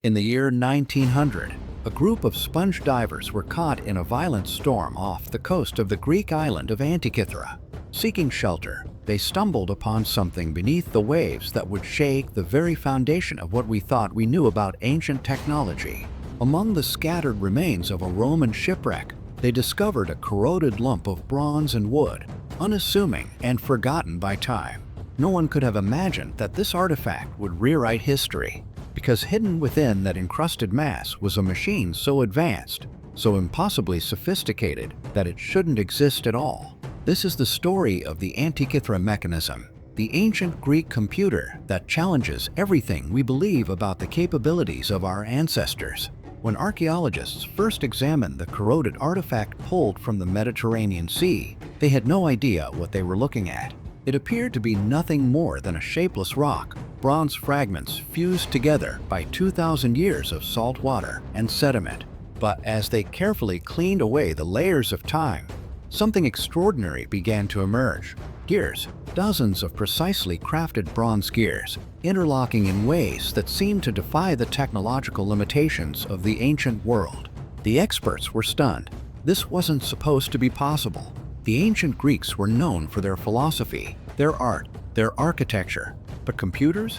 In the year 1900, a group of sponge divers were caught in a violent storm off the coast of the Greek island of Antikythera. Seeking shelter, they stumbled upon something beneath the waves that would shake the very foundation of what we thought we knew about ancient technology. Among the scattered remains of a Roman shipwreck, they discovered a corroded lump of bronze and wood, unassuming and forgotten by time. No one could have imagined that this artifact would rewrite history, because hidden within that encrusted mass was a machine so advanced, so impossibly sophisticated that it shouldn't exist at all. This is the story of the Antikythera Mechanism, the ancient Greek computer that challenges everything we believe about the capabilities of our ancestors. When archaeologists first examined the corroded artifact pulled from the Mediterranean Sea, they had no idea what they were looking at. It appeared to be nothing more than a shapeless rock, bronze fragments fused together by 2,000 years of salt water and sediment. But as they carefully cleaned away the layers of time, something extraordinary began to emerge. Gears, dozens of precisely crafted bronze gears, interlocking in ways that seemed to defy the technological limitations of the ancient world. The experts were stunned. This wasn't supposed to be possible. The ancient Greeks were known for their philosophy, their art, their architecture. But computers?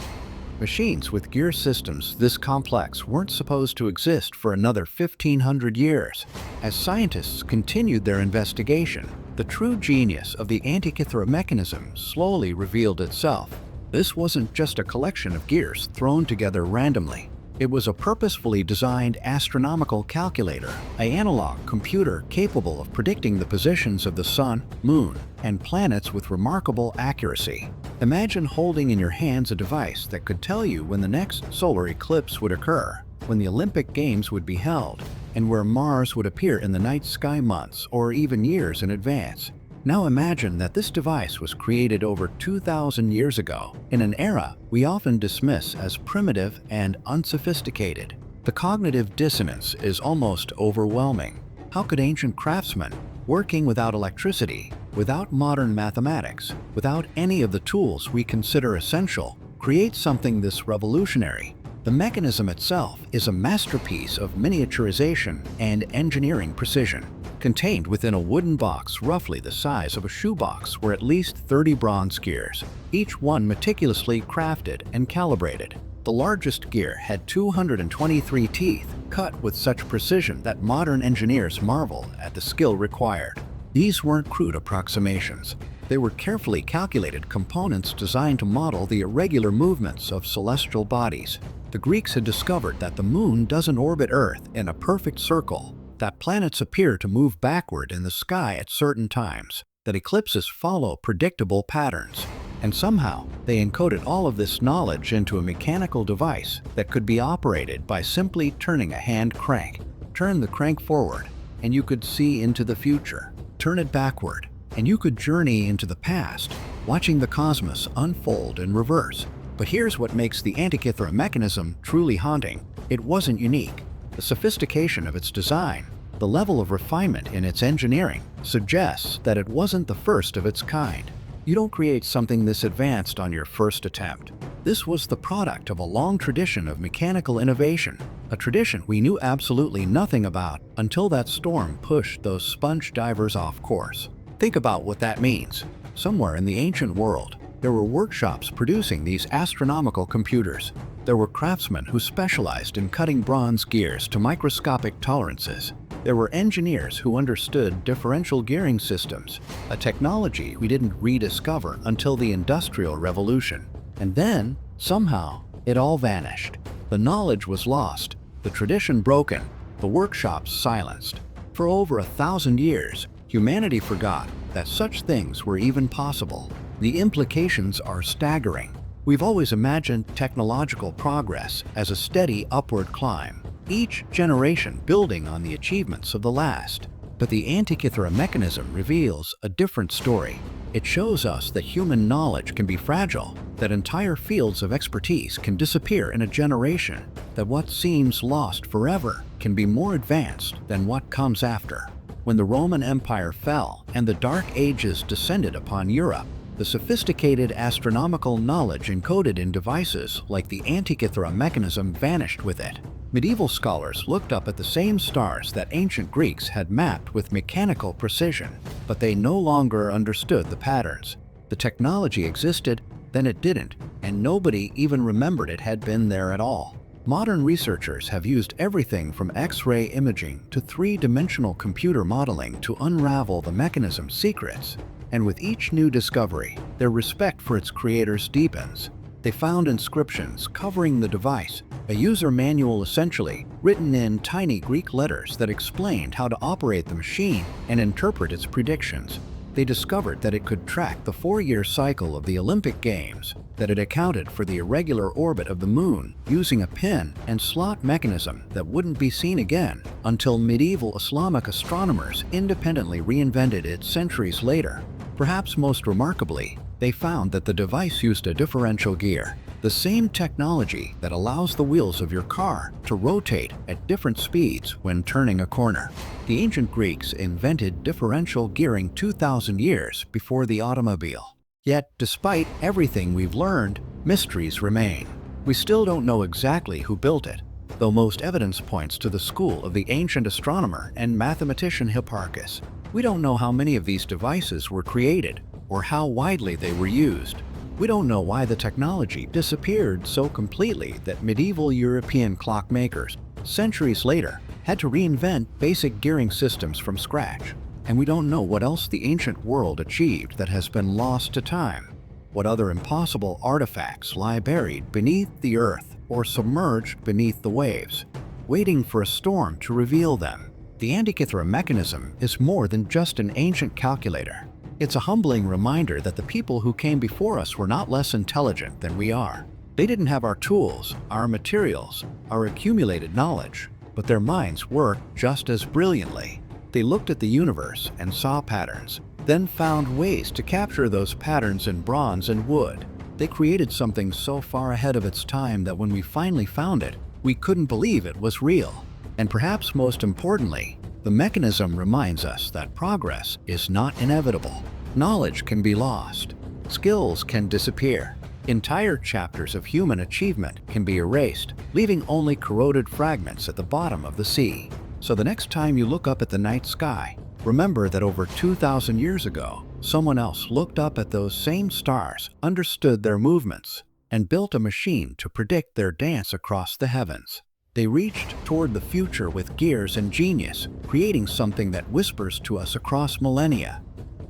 Machines with gear systems this complex weren't supposed to exist for another 1,500 years. As scientists continued their investigation, the true genius of the Antikythera Mechanism slowly revealed itself. This wasn't just a collection of gears thrown together randomly. It was a purposefully designed astronomical calculator, an analog computer capable of predicting the positions of the sun, moon, and planets with remarkable accuracy. Imagine holding in your hands a device that could tell you when the next solar eclipse would occur, when the Olympic Games would be held, and where Mars would appear in the night sky months or even years in advance. Now imagine that this device was created over 2,000 years ago, in an era we often dismiss as primitive and unsophisticated. The cognitive dissonance is almost overwhelming. How could ancient craftsmen, working without electricity, without modern mathematics, without any of the tools we consider essential, create something this revolutionary? The mechanism itself is a masterpiece of miniaturization and engineering precision. Contained within a wooden box roughly the size of a shoebox were at least 30 bronze gears, each one meticulously crafted and calibrated. The largest gear had 223 teeth, cut with such precision that modern engineers marvel at the skill required. These weren't crude approximations. They were carefully calculated components designed to model the irregular movements of celestial bodies. The Greeks had discovered that the moon doesn't orbit Earth in a perfect circle, that planets appear to move backward in the sky at certain times, that eclipses follow predictable patterns. And somehow, they encoded all of this knowledge into a mechanical device that could be operated by simply turning a hand crank. Turn the crank forward, and you could see into the future. Turn it backward, and you could journey into the past, watching the cosmos unfold in reverse. But here's what makes the Antikythera Mechanism truly haunting. It wasn't unique. The sophistication of its design, the level of refinement in its engineering, suggests that it wasn't the first of its kind. You don't create something this advanced on your first attempt. This was the product of a long tradition of mechanical innovation, a tradition we knew absolutely nothing about until that storm pushed those sponge divers off course. Think about what that means. Somewhere in the ancient world, there were workshops producing these astronomical computers. There were craftsmen who specialized in cutting bronze gears to microscopic tolerances. There were engineers who understood differential gearing systems, a technology we didn't rediscover until the Industrial Revolution. And then, somehow, it all vanished. The knowledge was lost, the tradition broken, the workshops silenced. For over 1,000 years, humanity forgot that such things were even possible. The implications are staggering. We've always imagined technological progress as a steady upward climb, each generation building on the achievements of the last. But the Antikythera Mechanism reveals a different story. It shows us that human knowledge can be fragile, that entire fields of expertise can disappear in a generation, that what seems lost forever can be more advanced than what comes after. When the Roman Empire fell and the Dark Ages descended upon Europe, the sophisticated astronomical knowledge encoded in devices like the Antikythera Mechanism vanished with it. Medieval scholars looked up at the same stars that ancient Greeks had mapped with mechanical precision, but they no longer understood the patterns. The technology existed, then it didn't, and nobody even remembered it had been there at all. Modern researchers have used everything from X-ray imaging to three-dimensional computer modeling to unravel the mechanism's secrets. And with each new discovery, their respect for its creators deepens. They found inscriptions covering the device, a user manual essentially, written in tiny Greek letters that explained how to operate the machine and interpret its predictions. They discovered that it could track the 4-year cycle of the Olympic Games, that it accounted for the irregular orbit of the moon using a pin and slot mechanism that wouldn't be seen again until medieval Islamic astronomers independently reinvented it centuries later. Perhaps most remarkably, they found that the device used a differential gear, the same technology that allows the wheels of your car to rotate at different speeds when turning a corner. The ancient Greeks invented differential gearing 2,000 years before the automobile. Yet, despite everything we've learned, mysteries remain. We still don't know exactly who built it, though most evidence points to the school of the ancient astronomer and mathematician Hipparchus. We don't know how many of these devices were created or how widely they were used. We don't know why the technology disappeared so completely that medieval European clockmakers, centuries later, had to reinvent basic gearing systems from scratch. And we don't know what else the ancient world achieved that has been lost to time. What other impossible artifacts lie buried beneath the earth or submerged beneath the waves, waiting for a storm to reveal them. The Antikythera Mechanism is more than just an ancient calculator. It's a humbling reminder that the people who came before us were not less intelligent than we are. They didn't have our tools, our materials, our accumulated knowledge, but their minds worked just as brilliantly. They looked at the universe and saw patterns, then found ways to capture those patterns in bronze and wood. They created something so far ahead of its time that when we finally found it, we couldn't believe it was real. And perhaps most importantly, the mechanism reminds us that progress is not inevitable. Knowledge can be lost. Skills can disappear. Entire chapters of human achievement can be erased, leaving only corroded fragments at the bottom of the sea. So the next time you look up at the night sky, remember that over 2,000 years ago, someone else looked up at those same stars, understood their movements, and built a machine to predict their dance across the heavens. They reached toward the future with gears and genius, creating something that whispers to us across millennia.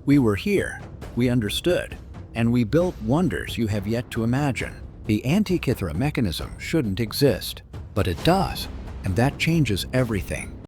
We were here, we understood, and we built wonders you have yet to imagine. The Antikythera Mechanism shouldn't exist, but it does, and that changes everything.